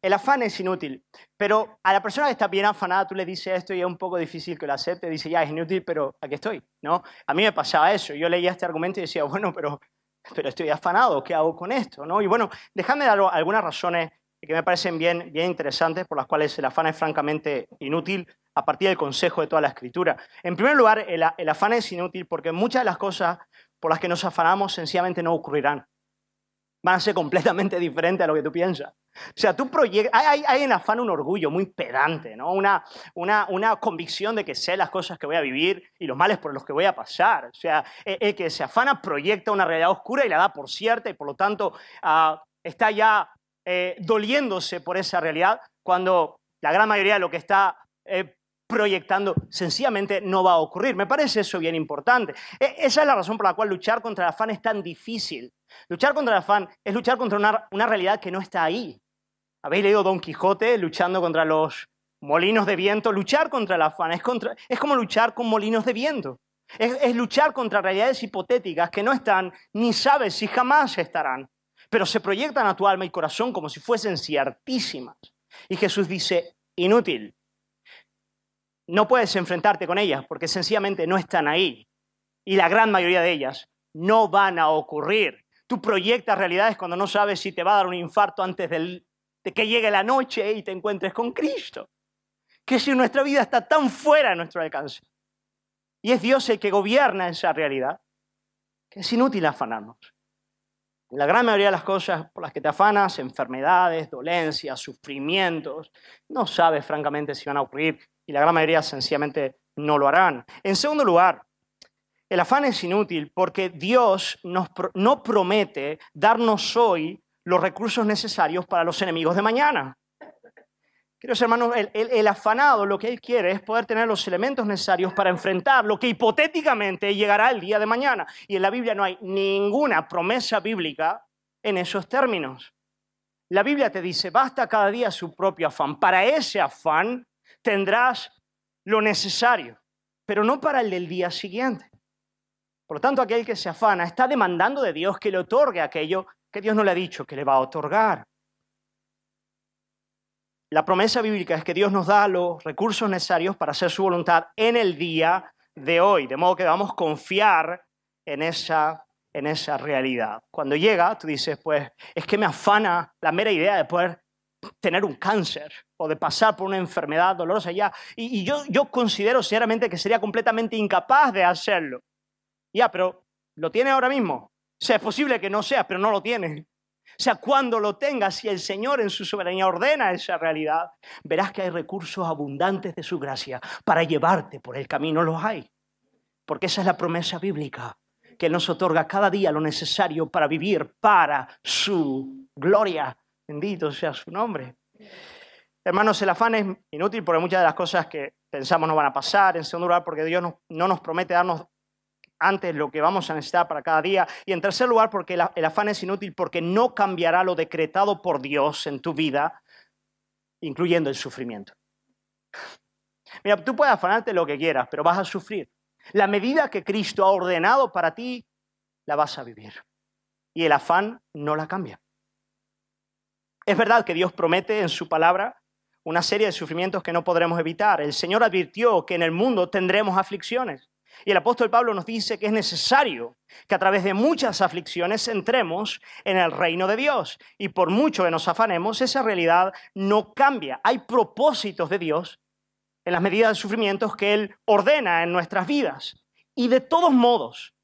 el afán es inútil, pero a la persona que está bien afanada tú le dices esto y es un poco difícil que lo acepte, dice, ya, es inútil, pero aquí estoy, ¿no? A mí me pasaba eso, yo leía este argumento y decía, bueno, pero estoy afanado, ¿qué hago con esto? ¿No? Y bueno, déjame dar algunas razones que me parecen bien interesantes por las cuales el afán es francamente inútil a partir del consejo de toda la Escritura. En primer lugar, el afán es inútil porque muchas de las cosas por las que nos afanamos sencillamente no ocurrirán. Van a ser completamente diferentes a lo que tú piensas. O sea, tú proyectas... Hay en afán un orgullo muy pedante, ¿no? Una convicción de que sé las cosas que voy a vivir y los males por los que voy a pasar. O sea, el que se afana proyecta una realidad oscura y la da por cierta y por lo tanto está ya doliéndose por esa realidad cuando la gran mayoría de lo que está proyectando sencillamente no va a ocurrir. Me parece eso bien importante. Esa es la razón por la cual luchar contra el afán es tan difícil. Luchar contra el afán es luchar contra una realidad que no está ahí. ¿Habéis leído Don Quijote luchando contra los molinos de viento? Luchar contra el afán es como luchar con molinos de viento. Es luchar contra realidades hipotéticas que no están ni sabes si jamás estarán, pero se proyectan a tu alma y corazón como si fuesen ciertísimas. Y Jesús dice, inútil. No puedes enfrentarte con ellas porque sencillamente no están ahí. Y la gran mayoría de ellas no van a ocurrir. Tú proyectas realidades cuando no sabes si te va a dar un infarto antes de que llegue la noche y te encuentres con Cristo. Que si nuestra vida está tan fuera de nuestro alcance. Y es Dios el que gobierna esa realidad, que es inútil afanarnos. La gran mayoría de las cosas por las que te afanas, enfermedades, dolencias, sufrimientos, no sabes francamente si van a ocurrir y la gran mayoría sencillamente no lo harán. En segundo lugar, el afán es inútil porque Dios no promete darnos hoy los recursos necesarios para los enemigos de mañana. Queridos hermanos, el afanado lo que él quiere es poder tener los elementos necesarios para enfrentar lo que hipotéticamente llegará el día de mañana. Y en la Biblia no hay ninguna promesa bíblica en esos términos. La Biblia te dice, basta cada día su propio afán. Para ese afán tendrás lo necesario, pero no para el del día siguiente. Por lo tanto, aquel que se afana está demandando de Dios que le otorgue aquello que Dios no le ha dicho que le va a otorgar. La promesa bíblica es que Dios nos da los recursos necesarios para hacer su voluntad en el día de hoy, de modo que debamos confiar en esa realidad. Cuando llega, tú dices, pues, es que me afana la mera idea de poder tener un cáncer o de pasar por una enfermedad dolorosa ya. Y yo considero sinceramente que sería completamente incapaz de hacerlo. Ya, pero ¿lo tiene ahora mismo? O sea, es posible que no sea, pero no lo tiene. O sea, cuando lo tengas, si el Señor en su soberanía ordena esa realidad, verás que hay recursos abundantes de su gracia para llevarte por el camino. Los hay. Porque esa es la promesa bíblica, que Él nos otorga cada día lo necesario para vivir para su gloria. Bendito sea su nombre. Hermanos, el afán es inútil porque muchas de las cosas que pensamos no van a pasar. En segundo lugar, porque Dios no nos promete darnos antes lo que vamos a necesitar para cada día. Y en tercer lugar, porque el afán es inútil porque no cambiará lo decretado por Dios en tu vida, incluyendo el sufrimiento. Mira, tú puedes afanarte lo que quieras, pero vas a sufrir. La medida que Cristo ha ordenado para ti, la vas a vivir. Y el afán no la cambia. Es verdad que Dios promete en su palabra una serie de sufrimientos que no podremos evitar. El Señor advirtió que en el mundo tendremos aflicciones. Y el apóstol Pablo nos dice que es necesario que a través de muchas aflicciones entremos en el reino de Dios. Y por mucho que nos afanemos, esa realidad no cambia. Hay propósitos de Dios en las medidas de sufrimientos que Él ordena en nuestras vidas. Y de todos modos,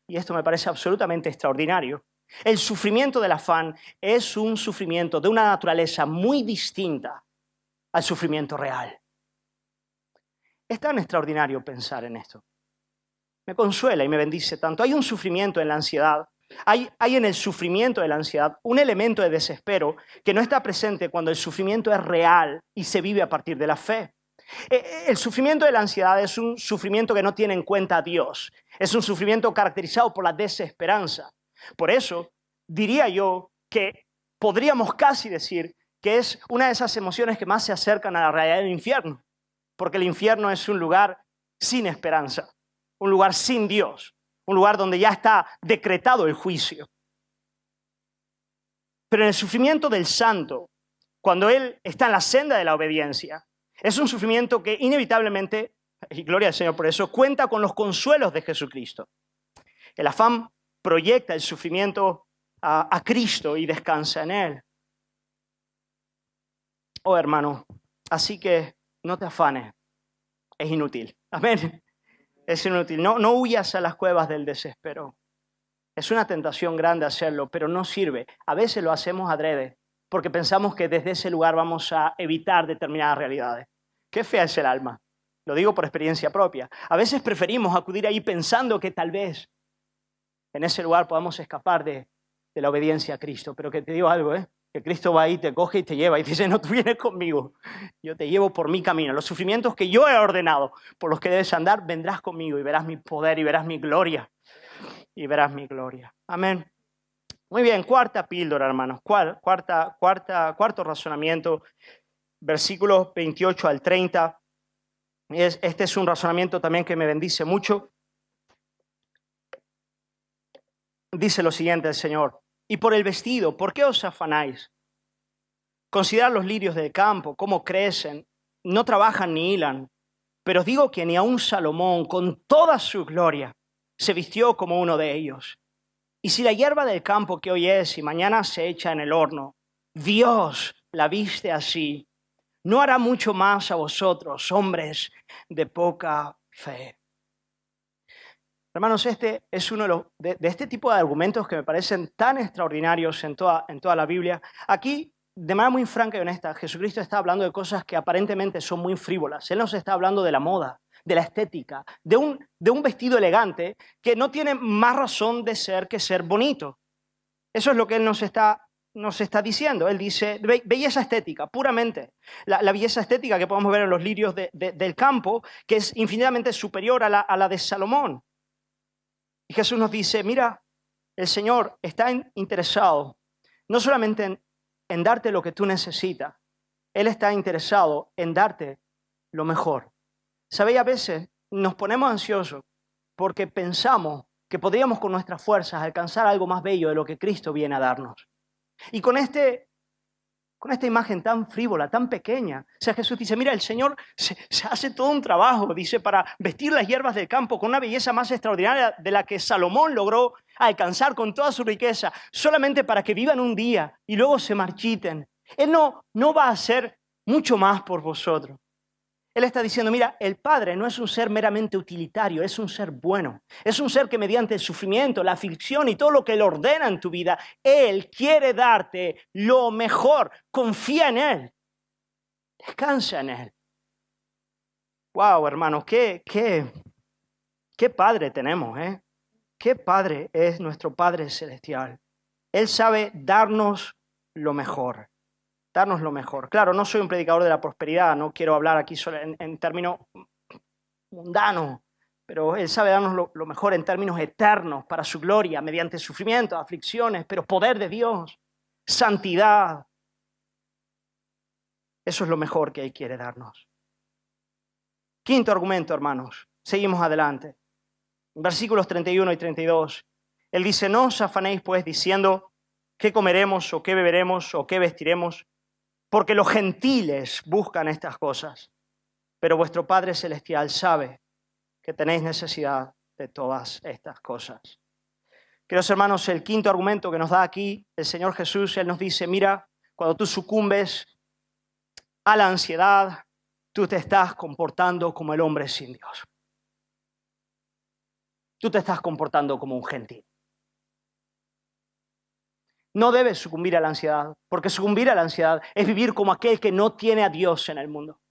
y esto me parece absolutamente extraordinario, el sufrimiento del afán es un sufrimiento de una naturaleza muy distinta al sufrimiento real. Es tan extraordinario pensar en esto. Me consuela y me bendice tanto. Hay un sufrimiento en la ansiedad. Hay en el sufrimiento de la ansiedad un elemento de desespero que no está presente cuando el sufrimiento es real y se vive a partir de la fe. El sufrimiento de la ansiedad es un sufrimiento que no tiene en cuenta a Dios. Es un sufrimiento caracterizado por la desesperanza. Por eso diría yo que podríamos casi decir que es una de esas emociones que más se acercan a la realidad del infierno. Porque el infierno es un lugar sin esperanza, un lugar sin Dios, un lugar donde ya está decretado el juicio. Pero en el sufrimiento del santo, cuando él está en la senda de la obediencia, es un sufrimiento que inevitablemente, y gloria al Señor por eso, cuenta con los consuelos de Jesucristo. El afán proyecta el sufrimiento a Cristo y descansa en Él. Oh, hermano, así que no te afanes, es inútil. Amén. Es inútil. No huyas a las cuevas del desespero. Es una tentación grande hacerlo, pero no sirve. A veces lo hacemos adrede, porque pensamos que desde ese lugar vamos a evitar determinadas realidades. Qué fea es el alma. Lo digo por experiencia propia. A veces preferimos acudir ahí pensando que tal vez en ese lugar podamos escapar de la obediencia a Cristo. Pero que te digo algo, que Cristo va ahí, te coge y te lleva y dice, no, tú vienes conmigo, yo te llevo por mi camino. Los sufrimientos que yo he ordenado, por los que debes andar, vendrás conmigo y verás mi poder y verás mi gloria. Y verás mi gloria. Amén. Muy bien, cuarta píldora, hermanos. Cuarto razonamiento, versículos 28 al 30. Este es un razonamiento también que me bendice mucho. Dice lo siguiente el Señor. Y por el vestido, ¿por qué os afanáis? Considerad los lirios del campo, cómo crecen, no trabajan ni hilan. Pero os digo que ni aun Salomón, con toda su gloria, se vistió como uno de ellos. Y si la hierba del campo que hoy es y mañana se echa en el horno, Dios la viste así, ¿no hará mucho más a vosotros, hombres de poca fe? Hermanos, este es uno de este tipo de argumentos que me parecen tan extraordinarios en toda la Biblia. Aquí, de manera muy franca y honesta, Jesucristo está hablando de cosas que aparentemente son muy frívolas. Él nos está hablando de la moda, de la estética, de un vestido elegante que no tiene más razón de ser que ser bonito. Eso es lo que Él nos está nos está diciendo. Él dice, belleza estética, puramente. La belleza estética que podemos ver en los lirios del campo, que es infinitamente superior a la de Salomón. Y Jesús nos dice, mira, el Señor está interesado no solamente en darte lo que tú necesitas, Él está interesado en darte lo mejor. ¿Sabéis? A veces nos ponemos ansiosos porque pensamos que podríamos con nuestras fuerzas alcanzar algo más bello de lo que Cristo viene a darnos. Y con esta imagen tan frívola, tan pequeña, o sea, Jesús dice, mira, el Señor se hace todo un trabajo, dice, para vestir las hierbas del campo con una belleza más extraordinaria de la que Salomón logró alcanzar con toda su riqueza, solamente para que vivan un día y luego se marchiten. Él no va a hacer mucho más por vosotros. Él está diciendo, mira, el Padre no es un ser meramente utilitario, es un ser bueno. Es un ser que mediante el sufrimiento, la aflicción y todo lo que Él ordena en tu vida, Él quiere darte lo mejor. Confía en Él. Descansa en Él. Wow, hermanos, qué Padre tenemos, ¿eh? Qué Padre es nuestro Padre Celestial. Él sabe darnos lo mejor. Darnos lo mejor. Claro, no soy un predicador de la prosperidad, no quiero hablar aquí solo en términos mundanos, pero Él sabe darnos lo mejor en términos eternos para su gloria, mediante sufrimiento, aflicciones, pero poder de Dios, santidad. Eso es lo mejor que Él quiere darnos. Quinto argumento, hermanos. Seguimos adelante. Versículos 31 y 32. Él dice, no os afanéis pues diciendo qué comeremos o qué beberemos o qué vestiremos, porque los gentiles buscan estas cosas, pero vuestro Padre Celestial sabe que tenéis necesidad de todas estas cosas. Queridos hermanos, el quinto argumento que nos da aquí el Señor Jesús, Él nos dice, mira, cuando tú sucumbes a la ansiedad, tú te estás comportando como el hombre sin Dios. Tú te estás comportando como un gentil. No debes sucumbir a la ansiedad, porque sucumbir a la ansiedad es vivir como aquel que no tiene a Dios en el mundo,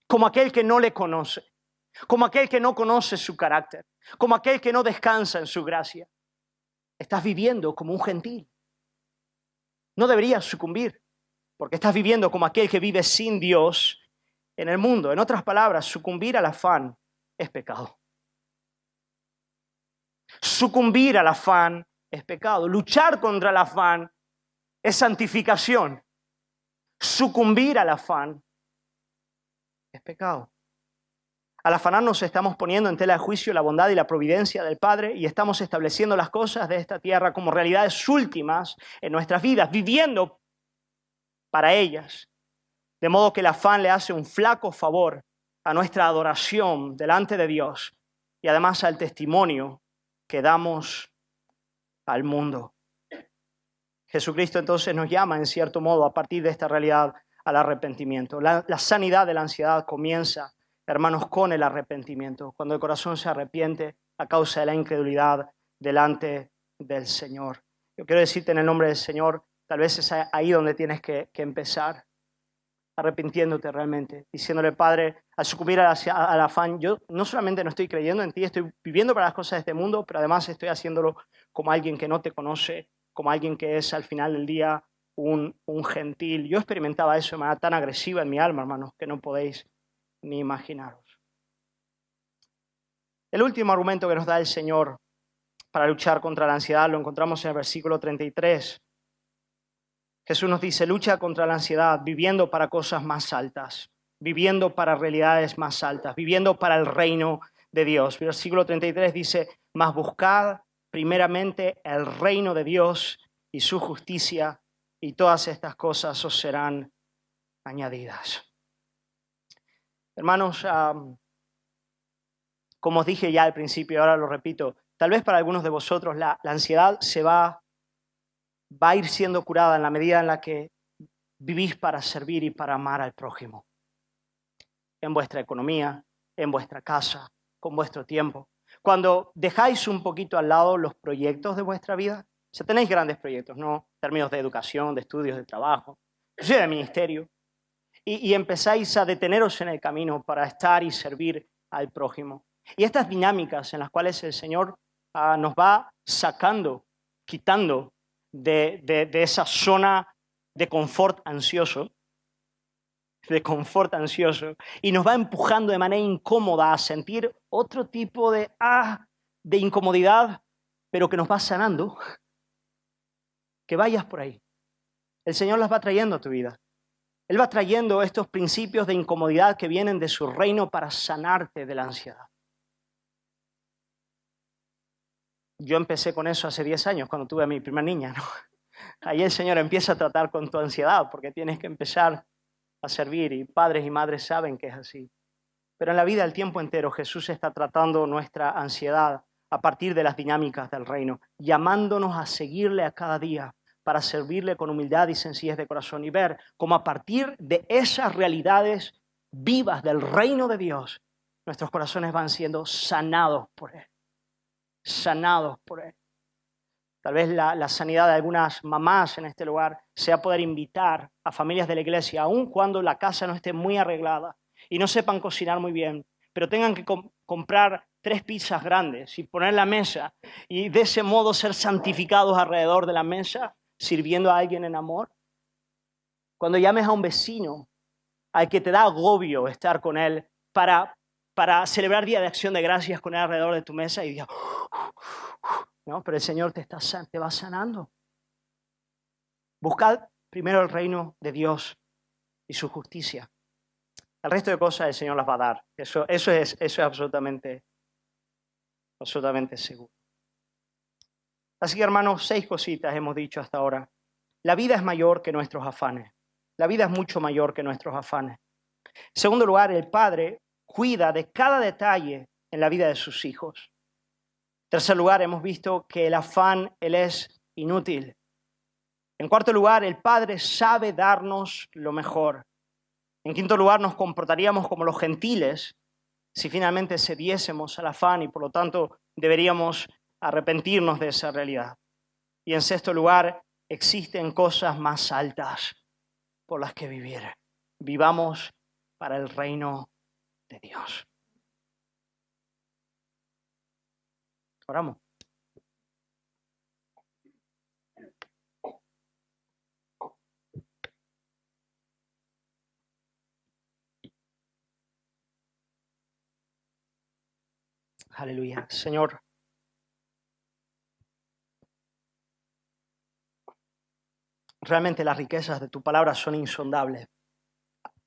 como aquel que no le conoce, como aquel que no conoce su carácter, como aquel que no descansa en su gracia. Estás viviendo como un gentil. No deberías sucumbir, porque estás viviendo como aquel que vive sin Dios en el mundo. En otras palabras, sucumbir al afán es pecado. Sucumbir al afán es pecado. Luchar contra el afán es santificación. Sucumbir al afán es pecado. Al afanarnos estamos poniendo en tela de juicio la bondad y la providencia del Padre y estamos estableciendo las cosas de esta tierra como realidades últimas en nuestras vidas, viviendo para ellas. De modo que el afán le hace un flaco favor a nuestra adoración delante de Dios y además al testimonio que damos al mundo. Jesucristo entonces nos llama en cierto modo a partir de esta realidad al arrepentimiento. La sanidad de la ansiedad comienza, hermanos, con el arrepentimiento, cuando el corazón se arrepiente a causa de la incredulidad delante del Señor. Yo quiero decirte en el nombre del Señor, tal vez es ahí donde tienes que empezar, arrepintiéndote realmente, diciéndole, Padre, al sucumbir al afán, yo no solamente no estoy creyendo en ti, estoy viviendo para las cosas de este mundo, pero además estoy haciéndolo como alguien que no te conoce, como alguien que es al final del día un gentil. Yo experimentaba eso de manera tan agresiva en mi alma, hermanos, que no podéis ni imaginaros. El último argumento que nos da el Señor para luchar contra la ansiedad lo encontramos en el versículo 33. Jesús nos dice, lucha contra la ansiedad viviendo para cosas más altas, viviendo para realidades más altas, viviendo para el reino de Dios. Versículo 33 dice, mas buscad primeramente el reino de Dios y su justicia, y todas estas cosas os serán añadidas. Hermanos, como os dije ya al principio, ahora lo repito, tal vez para algunos de vosotros la ansiedad va a ir siendo curada en la medida en la que vivís para servir y para amar al prójimo. En vuestra economía, en vuestra casa, con vuestro tiempo. Cuando dejáis un poquito al lado los proyectos de vuestra vida, o sea, tenéis grandes proyectos, ¿no? En términos de educación, de estudios, de trabajo, inclusive de ministerio, y empezáis a deteneros en el camino para estar y servir al prójimo. Y estas dinámicas en las cuales el Señor nos va sacando, quitando de esa zona de confort ansioso, y nos va empujando de manera incómoda a sentir otro tipo de incomodidad, pero que nos va sanando, que vayas por ahí. El Señor las va trayendo a tu vida. Él va trayendo estos principios de incomodidad que vienen de su reino para sanarte de la ansiedad. Yo empecé con eso hace 10 años, cuando tuve a mi primera niña, ¿no? Ahí el Señor empieza a tratar con tu ansiedad, porque tienes que empezar a servir, y padres y madres saben que es así. Pero en la vida, el tiempo entero, Jesús está tratando nuestra ansiedad a partir de las dinámicas del reino, llamándonos a seguirle a cada día para servirle con humildad y sencillez de corazón, y ver cómo a partir de esas realidades vivas del reino de Dios, nuestros corazones van siendo sanados por Él. Sanados por Él. Tal vez la sanidad de algunas mamás en este lugar sea poder invitar a familias de la iglesia, aun cuando la casa no esté muy arreglada y no sepan cocinar muy bien, pero tengan que comprar 3 pizzas grandes y poner la mesa, y de ese modo ser santificados alrededor de la mesa, sirviendo a alguien en amor. Cuando llames a un vecino al que te da agobio estar con él para celebrar Día de Acción de Gracias con él alrededor de tu mesa, y digas, no, pero el Señor te va sanando. Buscad primero el reino de Dios y su justicia. El resto de cosas el Señor las va a dar. Eso es absolutamente seguro. Así que, hermanos, 6 cositas hemos dicho hasta ahora. La vida es mayor que nuestros afanes. La vida es mucho mayor que nuestros afanes. En segundo lugar, el Padre cuida de cada detalle en la vida de sus hijos. En tercer lugar, hemos visto que el afán, él es inútil. En cuarto lugar, el Padre sabe darnos lo mejor. En quinto lugar, nos comportaríamos como los gentiles si finalmente cediésemos al afán, y por lo tanto deberíamos arrepentirnos de esa realidad. Y en sexto lugar, existen cosas más altas por las que vivir. Vivamos para el reino de Dios. Oramos. Aleluya. Señor, realmente las riquezas de tu palabra son insondables,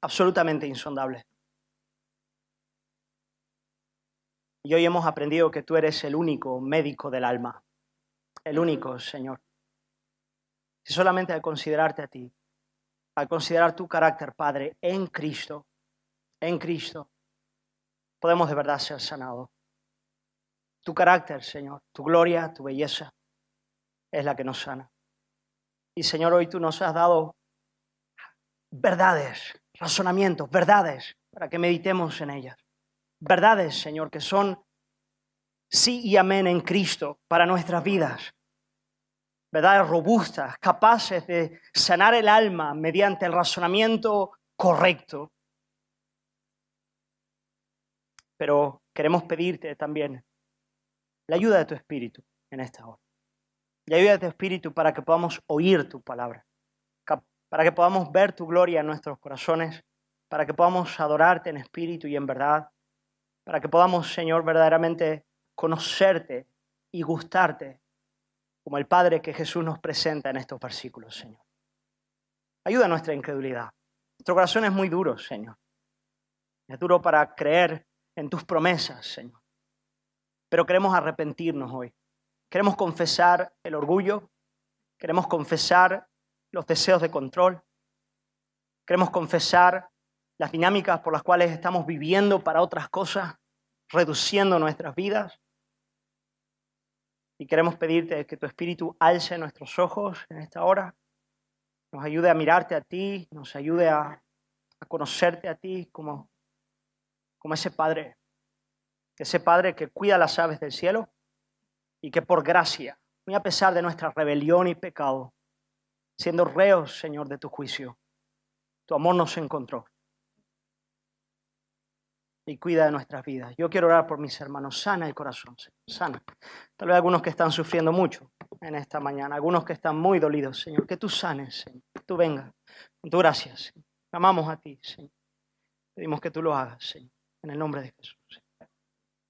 absolutamente insondables. Y hoy hemos aprendido que tú eres el único médico del alma, el único, Señor. Si solamente al considerarte a ti, al considerar tu carácter, Padre, en Cristo, podemos de verdad ser sanados. Tu carácter, Señor, tu gloria, tu belleza es la que nos sana. Y, Señor, hoy tú nos has dado verdades, razonamientos, verdades, para que meditemos en ellas. Verdades, Señor, que son sí y amén en Cristo para nuestras vidas. Verdades robustas, capaces de sanar el alma mediante el razonamiento correcto. Pero queremos pedirte también la ayuda de tu Espíritu en esta hora. La ayuda de tu Espíritu para que podamos oír tu palabra, para que podamos ver tu gloria en nuestros corazones, para que podamos adorarte en espíritu y en verdad, para que podamos, Señor, verdaderamente conocerte y gustarte como el Padre que Jesús nos presenta en estos versículos, Señor. Ayuda a nuestra incredulidad. Nuestro corazón es muy duro, Señor. Es duro para creer en tus promesas, Señor. Pero queremos arrepentirnos hoy. Queremos confesar el orgullo. Queremos confesar los deseos de control. Queremos confesar las dinámicas por las cuales estamos viviendo para otras cosas, reduciendo nuestras vidas. Y queremos pedirte que tu Espíritu alce nuestros ojos en esta hora, nos ayude a mirarte a ti, nos ayude a conocerte a ti como ese Padre que cuida las aves del cielo y que por gracia, muy a pesar de nuestra rebelión y pecado, siendo reos, Señor, de tu juicio, tu amor nos encontró. y cuida de nuestras vidas. Yo quiero orar por mis hermanos. Sana el corazón, Señor. Sana. Tal vez algunos que están sufriendo mucho en esta mañana, algunos que están muy dolidos, Señor. Que tú sanes, Señor. Que tú vengas. Con tu gracia, Señor. Amamos a ti, Señor. Pedimos que tú lo hagas, Señor. En el nombre de Jesús.